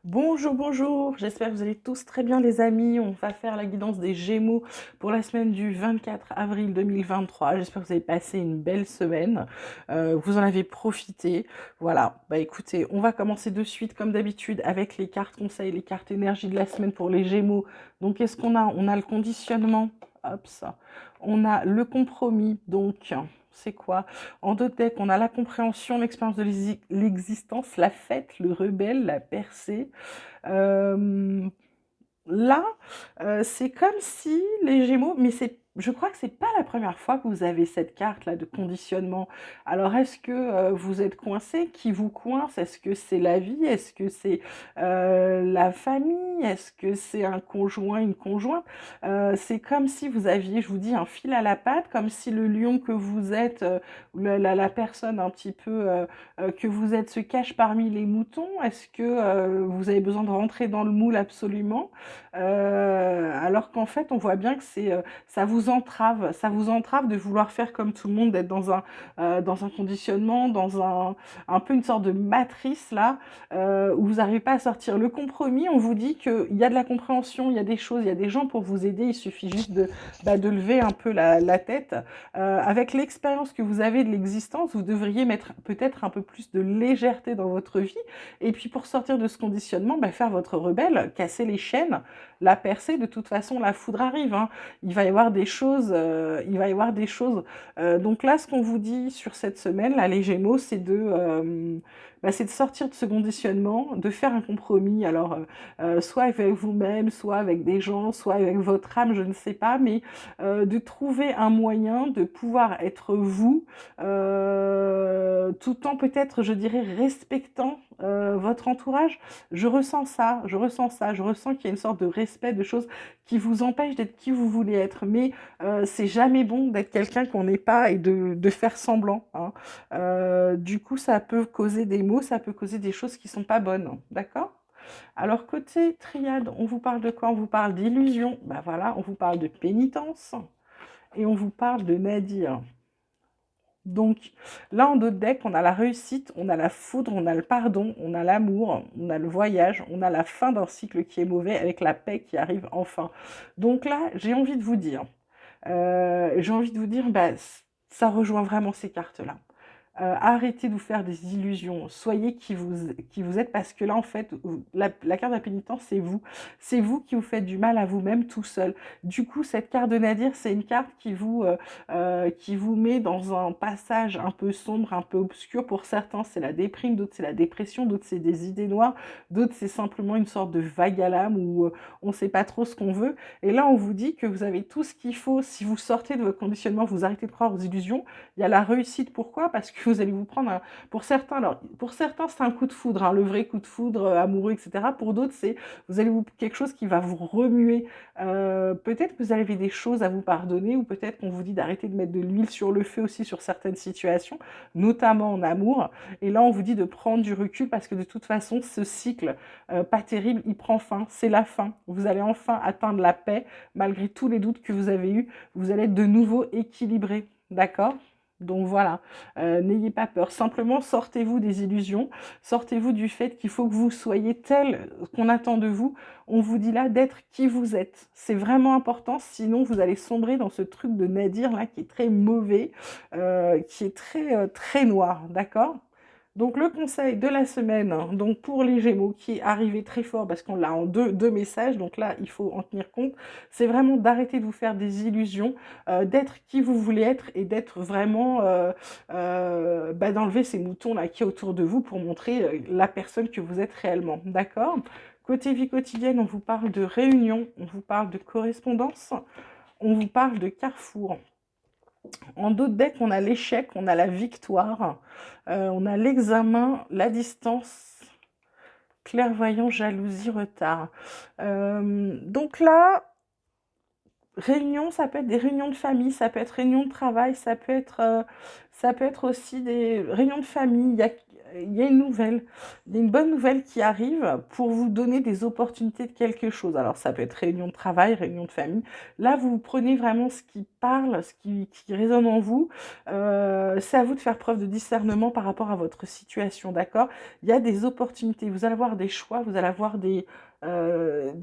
Bonjour, bonjour, j'espère que vous allez tous très bien les amis. On va faire la guidance des Gémeaux pour la semaine du 24 avril 2023. J'espère que vous avez passé une belle semaine, vous en avez profité. Voilà, bah écoutez, on va commencer de suite comme d'habitude avec les cartes conseils, les cartes énergie de la semaine pour les Gémeaux. Donc qu'est-ce qu'on a? On a le conditionnement, hop ça. On a le compromis, donc c'est quoi? En deux decks, on a la compréhension, l'expérience de l'existence, la fête, le rebelle, la percée. Euh, Là, c'est comme si les Gémeaux, mais je crois que c'est pas la première fois que vous avez cette carte-là de conditionnement. Alors, est-ce que vous êtes coincé? Qui vous coince? Est-ce que c'est la vie? Est-ce que c'est la famille? Est-ce que c'est un conjoint, une conjointe? C'est comme si vous aviez, je vous dis, un fil à la patte, comme si le lion que vous êtes, ou la personne un petit peu que vous êtes se cache parmi les moutons. Est-ce que vous avez besoin de rentrer dans le moule absolument? Alors qu'en fait, on voit bien que ça vous entrave de vouloir faire comme tout le monde, d'être dans un conditionnement, un peu une sorte de matrice là, où vous n'arrivez pas à sortir. Le compromis, on vous dit qu'il y a de la compréhension, il y a des choses, il y a des gens pour vous aider, il suffit juste de lever un peu la tête. Avec l'expérience que vous avez de l'existence, vous devriez mettre peut-être un peu plus de légèreté dans votre vie, et puis pour sortir de ce conditionnement, faire votre rebelle, casser les chaînes, la percer. De toute façon, la foudre arrive, hein. Il va y avoir des choses, il va y avoir des choses. Donc là, ce qu'on vous dit sur cette semaine, là, les Gémeaux, c'est de sortir de ce conditionnement, de faire un compromis. Alors, soit avec vous-même, soit avec des gens, soit avec votre âme, je ne sais pas, mais de trouver un moyen de pouvoir être vous, tout en peut-être, je dirais, respectant votre entourage. Je ressens ça, je ressens ça, je ressens qu'il y a une sorte de respect de choses qui vous empêchent d'être qui vous voulez être. Mais c'est jamais bon d'être quelqu'un qu'on n'est pas et de faire semblant, hein. Du coup, ça peut causer des maux, ça peut causer des choses qui sont pas bonnes, d'accord? Alors, côté triade, on vous parle de quoi? On vous parle d'illusion, bah voilà, on vous parle de pénitence et on vous parle de nadir. Donc là, en d'autres decks, on a la réussite, on a la foudre, on a le pardon, on a l'amour, on a le voyage, on a la fin d'un cycle qui est mauvais avec la paix qui arrive enfin. Donc là, j'ai envie de vous dire, ça rejoint vraiment ces cartes-là. Arrêtez de vous faire des illusions, soyez qui vous êtes, parce que là, en fait, la carte de la pénitence, c'est vous. C'est vous qui vous faites du mal à vous-même tout seul. Du coup, cette carte de Nadir, c'est une carte qui vous met dans un passage un peu sombre, un peu obscur. Pour certains, c'est la déprime, d'autres, c'est la dépression, d'autres, c'est des idées noires, d'autres, c'est simplement une sorte de vague à l'âme où on ne sait pas trop ce qu'on veut. Et là, on vous dit que vous avez tout ce qu'il faut. Si vous sortez de votre conditionnement, vous arrêtez de croire aux illusions, il y a la réussite. Pourquoi? Parce que vous allez vous prendre pour certains, c'est un coup de foudre, hein, le vrai coup de foudre amoureux, etc. Pour d'autres, c'est quelque chose qui va vous remuer. Peut-être que vous avez des choses à vous pardonner, ou peut-être qu'on vous dit d'arrêter de mettre de l'huile sur le feu aussi sur certaines situations, notamment en amour. Et là, on vous dit de prendre du recul, parce que de toute façon, ce cycle pas terrible, il prend fin. C'est la fin. Vous allez enfin atteindre la paix, malgré tous les doutes que vous avez eus. Vous allez être de nouveau équilibré. D'accord? Donc voilà, n'ayez pas peur. Simplement, sortez-vous des illusions, sortez-vous du fait qu'il faut que vous soyez tel qu'on attend de vous. On vous dit là d'être qui vous êtes. C'est vraiment important, sinon vous allez sombrer dans ce truc de nadir là qui est très mauvais, qui est très noir, d'accord? Donc le conseil de la semaine, hein, donc pour les Gémeaux, qui est arrivé très fort parce qu'on l'a en deux messages, donc là il faut en tenir compte, c'est vraiment d'arrêter de vous faire des illusions, d'être qui vous voulez être, et d'être vraiment, d'enlever ces moutons là qui est autour de vous pour montrer la personne que vous êtes réellement, d'accord? Côté vie quotidienne, on vous parle de réunion, on vous parle de correspondance, on vous parle de carrefour. En d'autres decks, on a l'échec, on a la victoire, on a l'examen, la distance, clairvoyant, jalousie, retard. Donc là, réunion, ça peut être des réunions de famille, ça peut être réunion de travail, ça peut être aussi des réunions de famille. il y a une nouvelle, il y a une bonne nouvelle qui arrive pour vous donner des opportunités de quelque chose. Alors ça peut être réunion de travail, réunion de famille. Là, vous prenez vraiment ce qui parle, ce qui résonne en vous. C'est à vous de faire preuve de discernement par rapport à votre situation, d'accord? Il y a des opportunités, vous allez avoir des choix, vous allez avoir des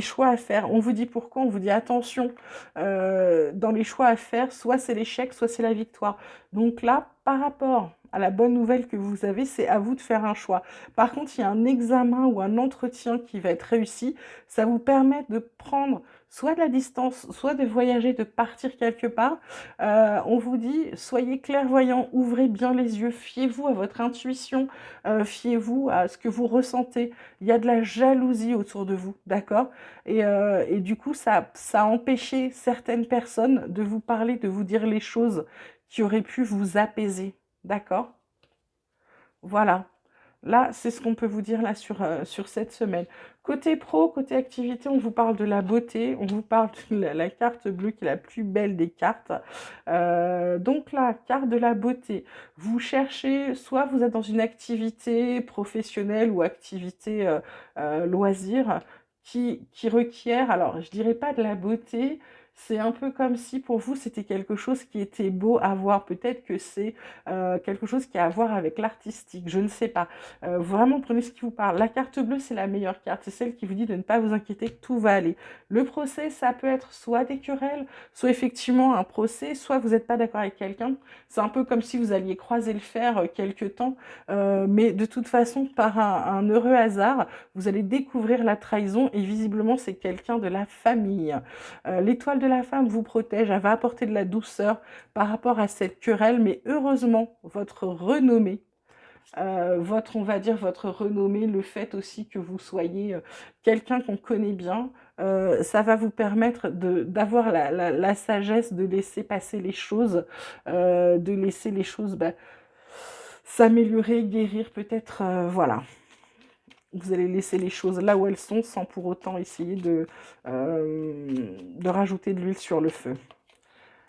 choix à faire. On vous dit pourquoi, on vous dit attention, dans les choix à faire, soit c'est l'échec, soit c'est la victoire. Donc là, par rapport à la bonne nouvelle que vous avez, c'est à vous de faire un choix. Par contre, il y a un examen ou un entretien qui va être réussi. Ça vous permet de prendre soit de la distance, soit de voyager, de partir quelque part. On vous dit, soyez clairvoyants, ouvrez bien les yeux, fiez-vous à votre intuition, fiez-vous à ce que vous ressentez. Il y a de la jalousie autour de vous, d'accord? Et du coup, ça a empêché certaines personnes de vous parler, de vous dire les choses qui auraient pu vous apaiser, d'accord? Voilà. Là, c'est ce qu'on peut vous dire là sur cette semaine. Côté pro, côté activité, on vous parle de la beauté, on vous parle de la carte bleue qui est la plus belle des cartes. Donc la carte de la beauté, vous cherchez, soit vous êtes dans une activité professionnelle ou activité loisir qui requiert, alors je dirais pas de la beauté, c'est un peu comme si pour vous c'était quelque chose qui était beau à voir. Peut-être que c'est quelque chose qui a à voir avec l'artistique, je ne sais pas. Vraiment, prenez ce qui vous parle. La carte bleue, c'est la meilleure carte. C'est celle qui vous dit de ne pas vous inquiéter, que tout va aller. Le procès, ça peut être soit des querelles, soit effectivement un procès, soit vous n'êtes pas d'accord avec quelqu'un. C'est un peu comme si vous alliez croiser le fer quelque temps. Mais de toute façon, par un heureux hasard, vous allez découvrir la trahison et visiblement, c'est quelqu'un de la famille. L'étoile de la femme vous protège, elle va apporter de la douceur par rapport à cette querelle, mais heureusement, votre renommée, on va dire, votre renommée, le fait aussi que vous soyez quelqu'un qu'on connaît bien, ça va vous permettre d'avoir la sagesse de laisser passer les choses, de laisser les choses s'améliorer, guérir, peut-être, voilà. Vous allez laisser les choses là où elles sont sans pour autant essayer de rajouter de l'huile sur le feu.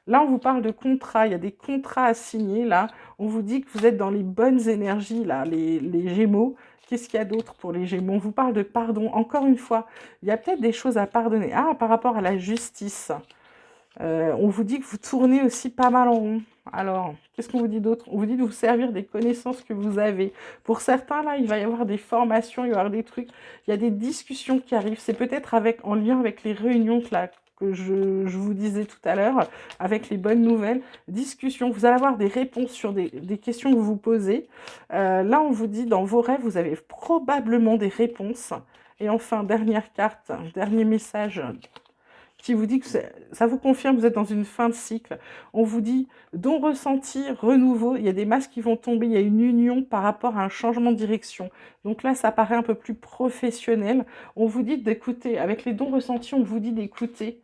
Là, on vous parle de contrats, il y a des contrats à signer, là. On vous dit que vous êtes dans les bonnes énergies, là, les Gémeaux. Qu'est-ce qu'il y a d'autre pour les Gémeaux? On vous parle de pardon. Encore une fois, il y a peut-être des choses à pardonner. Ah, par rapport à la justice. On vous dit que vous tournez aussi pas mal en rond. Alors, qu'est-ce qu'on vous dit d'autre? On vous dit de vous servir des connaissances que vous avez. Pour certains, là, il va y avoir des formations, il va y avoir des trucs. Il y a des discussions qui arrivent. C'est peut-être en lien avec les réunions que je vous disais tout à l'heure, avec les bonnes nouvelles. Discussion, vous allez avoir des réponses sur des questions que vous vous posez. Là, on vous dit, dans vos rêves, vous avez probablement des réponses. Et enfin, dernière carte, dernier message qui vous dit que ça vous confirme que vous êtes dans une fin de cycle. On vous dit don ressenti, renouveau, il y a des masques qui vont tomber, il y a une union par rapport à un changement de direction. Donc là, ça paraît un peu plus professionnel. On vous dit d'écouter, avec les dons ressentis, on vous dit d'écouter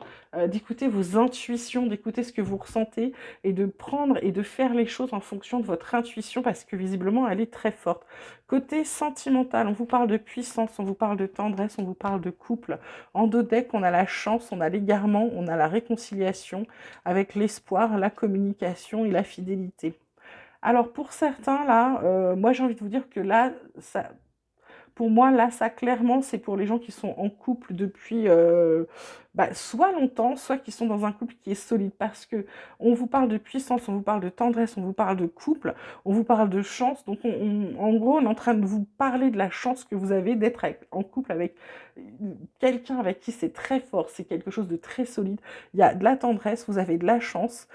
vos intuitions, d'écouter ce que vous ressentez et de prendre et de faire les choses en fonction de votre intuition parce que visiblement, elle est très forte. Côté sentimental, on vous parle de puissance, on vous parle de tendresse, on vous parle de couple. En dos deck, on a la chance, on a l'égarement, on a la réconciliation avec l'espoir, la communication et la fidélité. Alors pour certains, là, moi j'ai envie de vous dire que là, pour moi, là, ça clairement, c'est pour les gens qui sont en couple depuis soit longtemps, soit qui sont dans un couple qui est solide. Parce que on vous parle de puissance, on vous parle de tendresse, on vous parle de couple, on vous parle de chance. Donc, en gros, on est en train de vous parler de la chance que vous avez d'être en couple avec quelqu'un avec qui c'est très fort, c'est quelque chose de très solide. Il y a de la tendresse, vous avez de la chance,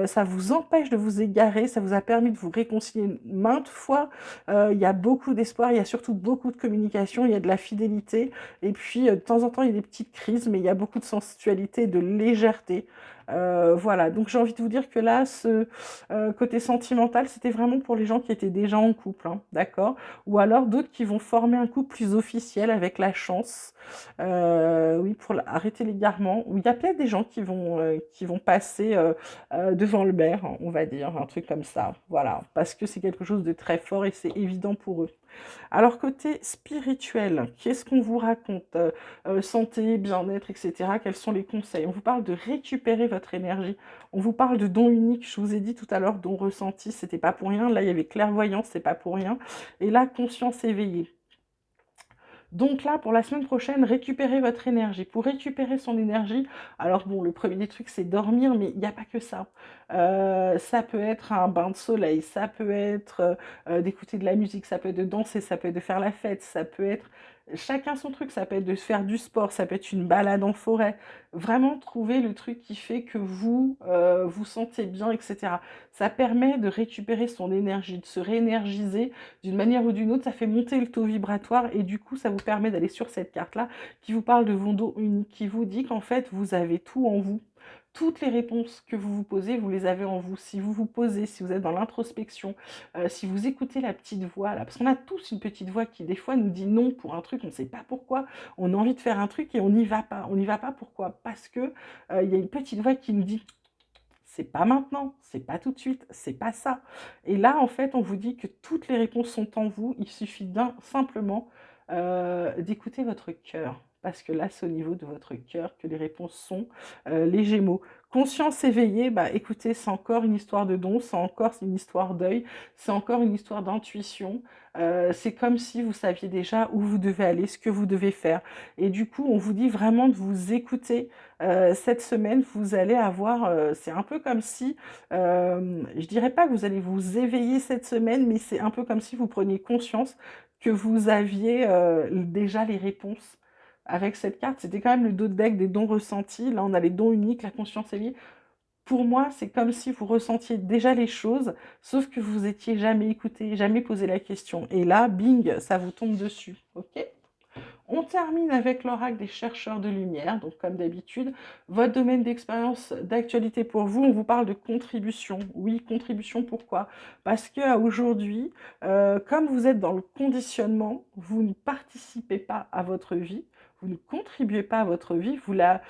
ça vous empêche de vous égarer, ça vous a permis de vous réconcilier maintes fois. Il y a beaucoup d'espoir, il y a surtout beaucoup de communication, il y a de la fidélité, et puis de temps en temps il y a des petites crises, mais il y a beaucoup de sensualité, de légèreté. Voilà, donc j'ai envie de vous dire que là, ce côté sentimental, c'était vraiment pour les gens qui étaient déjà en couple, hein, d'accord? Ou alors d'autres qui vont former un couple plus officiel avec la chance, oui, pour arrêter l'égarement. Ou il y a peut-être des gens qui vont passer devant le maire, on va dire, un truc comme ça, voilà, parce que c'est quelque chose de très fort et c'est évident pour eux. Alors côté spirituel, qu'est-ce qu'on vous raconte? Santé, bien-être, etc. Quels sont les conseils? On vous parle de récupérer votre énergie. On vous parle de don unique, je vous ai dit tout à l'heure, don ressenti, c'était pas pour rien. Là, il y avait clairvoyance, c'est pas pour rien. Et là, conscience éveillée. Donc là, pour la semaine prochaine, récupérez votre énergie. Pour récupérer son énergie, alors bon, le premier des trucs, c'est dormir, mais il n'y a pas que ça. Ça peut être un bain de soleil, ça peut être d'écouter de la musique, ça peut être de danser, ça peut être de faire la fête, ça peut être chacun son truc, ça peut être de faire du sport, ça peut être une balade en forêt. Vraiment trouver le truc qui fait que vous vous sentez bien, etc. Ça permet de récupérer son énergie, de se réénergiser d'une manière ou d'une autre, ça fait monter le taux vibratoire et du coup, ça vous permet d'aller sur cette carte-là qui vous parle de vos dons uniques, qui vous dit qu'en fait, vous avez tout en vous. Toutes les réponses que vous vous posez, vous les avez en vous. Si vous vous posez, si vous êtes dans l'introspection, si vous écoutez la petite voix, là, parce qu'on a tous une petite voix qui des fois nous dit non pour un truc, on ne sait pas pourquoi, on a envie de faire un truc et on n'y va pas. On n'y va pas pourquoi? Parce que il y a une petite voix qui nous dit c'est pas maintenant, c'est pas tout de suite, c'est pas ça. Et là, en fait, on vous dit que toutes les réponses sont en vous. Il suffit simplement d'écouter votre cœur. Parce que là, c'est au niveau de votre cœur que les réponses sont les Gémeaux. Conscience éveillée, bah écoutez, c'est encore une histoire de don, c'est encore une histoire d'œil, c'est encore une histoire d'intuition. C'est comme si vous saviez déjà où vous devez aller, ce que vous devez faire. Et du coup, on vous dit vraiment de vous écouter. Cette semaine, vous allez avoir, c'est un peu comme si, je dirais pas que vous allez vous éveiller cette semaine, mais c'est un peu comme si vous preniez conscience que vous aviez déjà les réponses. Avec cette carte, c'était quand même le dos de deck des dons ressentis. Là, on a les dons uniques, la conscience éveillée. Pour moi, c'est comme si vous ressentiez déjà les choses, sauf que vous étiez jamais écouté, jamais posé la question. Et là, bing, ça vous tombe dessus. Ok? On termine avec l'oracle des chercheurs de lumière. Donc, comme d'habitude, votre domaine d'expérience, d'actualité pour vous, on vous parle de contribution. Oui, contribution, pourquoi? Parce qu'aujourd'hui, comme vous êtes dans le conditionnement, vous ne participez pas à votre vie, vous ne contribuez pas à votre vie, vous la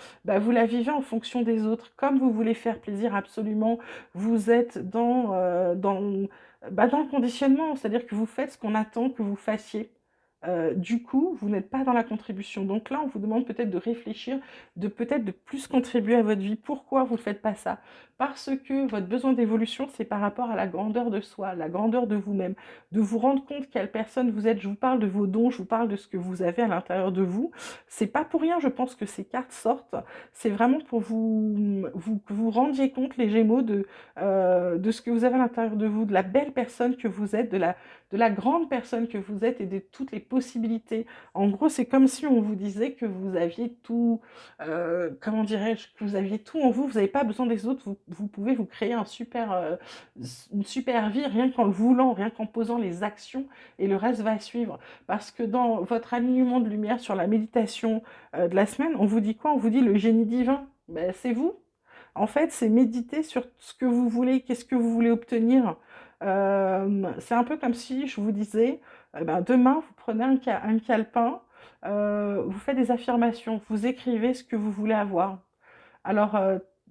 vivez en fonction des autres. Comme vous voulez faire plaisir absolument, vous êtes dans le conditionnement, c'est-à-dire que vous faites ce qu'on attend que vous fassiez. Du coup, vous n'êtes pas dans la contribution. Donc là, on vous demande peut-être de réfléchir, de peut-être de plus contribuer à votre vie. Pourquoi vous ne faites pas ça? Parce que votre besoin d'évolution, c'est par rapport à la grandeur de soi, la grandeur de vous-même, de vous rendre compte quelle personne vous êtes. Je vous parle de vos dons, je vous parle de ce que vous avez à l'intérieur de vous. C'est pas pour rien, je pense que ces cartes sortent. C'est vraiment pour que vous rendiez compte, les Gémeaux, de ce que vous avez à l'intérieur de vous, de la belle personne que vous êtes, de la grande personne que vous êtes et de toutes les possibilités. En gros, c'est comme si on vous disait que vous aviez tout, comment dirais-je, que vous aviez tout en vous, vous n'avez pas besoin des autres, vous pouvez vous créer une super vie rien qu'en le voulant, rien qu'en posant les actions et le reste va suivre. Parce que dans votre alignement de lumière sur la méditation de la semaine, on vous dit quoi? On vous dit le génie divin. Ben, c'est vous. En fait, c'est méditer sur ce que vous voulez, qu'est-ce que vous voulez obtenir. C'est un peu comme si je vous disais, ben, demain, vous prenez un calepin, vous faites des affirmations, vous écrivez ce que vous voulez avoir. Alors,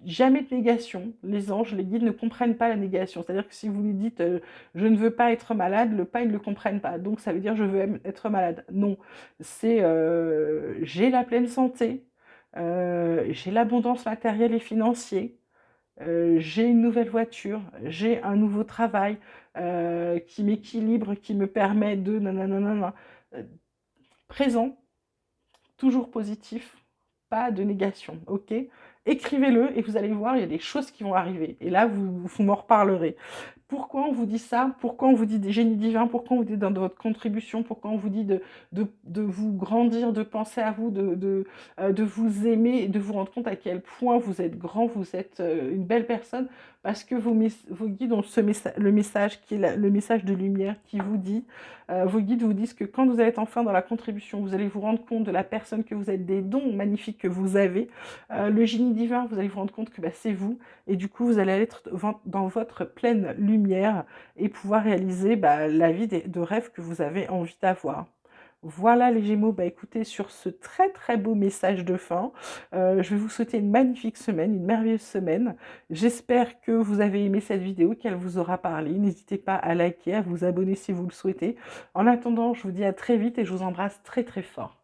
jamais de négation. Les anges, les guides ne comprennent pas la négation. C'est-à-dire que si vous lui dites je ne veux pas être malade, le pas, ils ne le comprennent pas. Donc, ça veut dire je veux être malade. Non. C'est j'ai la pleine santé, j'ai l'abondance matérielle et financière, j'ai une nouvelle voiture, j'ai un nouveau travail qui m'équilibre, qui me permet de nanana. Euh, Présent, toujours positif, pas de négation, ok? Écrivez-le et vous allez voir, il y a des choses qui vont arriver. Et là, vous m'en reparlerez. Pourquoi on vous dit ça? Pourquoi on vous dit des génies divins? Pourquoi on vous dit dans votre contribution? Pourquoi on vous dit de vous grandir, de penser à vous, de vous aimer et de vous rendre compte à quel point vous êtes grand, vous êtes une belle personne? Parce que vos guides ont le message qui est le message de lumière qui vous dit, vos guides vous disent que quand vous allez être enfin dans la contribution, vous allez vous rendre compte de la personne que vous êtes, des dons magnifiques que vous avez. Le génie divin, vous allez vous rendre compte que bah, c'est vous. Et du coup, vous allez être dans votre pleine lumière et pouvoir réaliser bah, la vie de rêve que vous avez envie d'avoir. Voilà les Gémeaux, bah écoutez, sur ce très très beau message de fin, je vais vous souhaiter une magnifique semaine, une merveilleuse semaine. J'espère que vous avez aimé cette vidéo, qu'elle vous aura parlé. N'hésitez pas à liker, à vous abonner si vous le souhaitez. En attendant, je vous dis à très vite et je vous embrasse très très fort.